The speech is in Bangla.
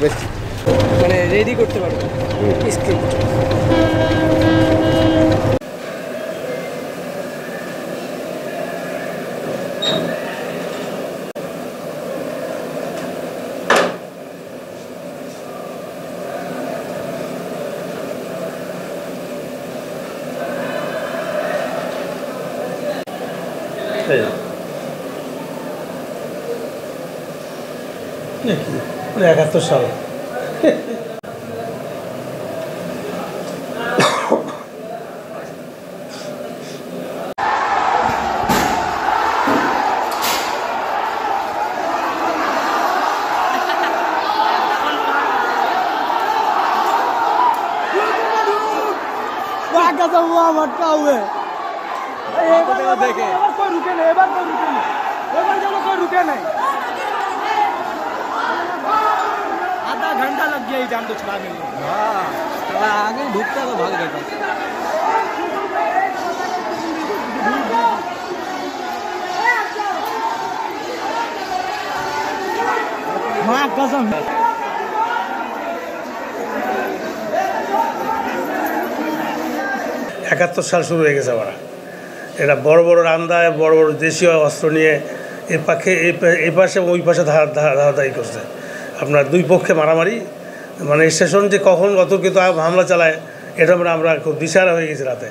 বেশ মানে রেডি করতে পারবে স্ক্রিপ্ট। নাকি 71 সাল। भटका हुए देखे कोई रुके नहीं, एबार कोई रुके नहीं, एबार जब कोई रुके नहीं। आधा घंटा लग गया ये जाम तो छुड़ाने में। हाँ आगे ढुकता तो भाग जाता। हाँ कसम 71 সাল শুরু হয়ে গেছে। আমরা এরা বড় বড় রান্দায় বড় বড় দেশীয় অস্ত্র নিয়ে এই পাশে ওই পাশে ধারাধারি করছে। আপনার দুই পক্ষে মারামারি, মানে স্টেশন যে কখন অতর্কিত হামলা চালায় এটা আমরা খুব দিশাহারা হয়ে গেছি রাতে।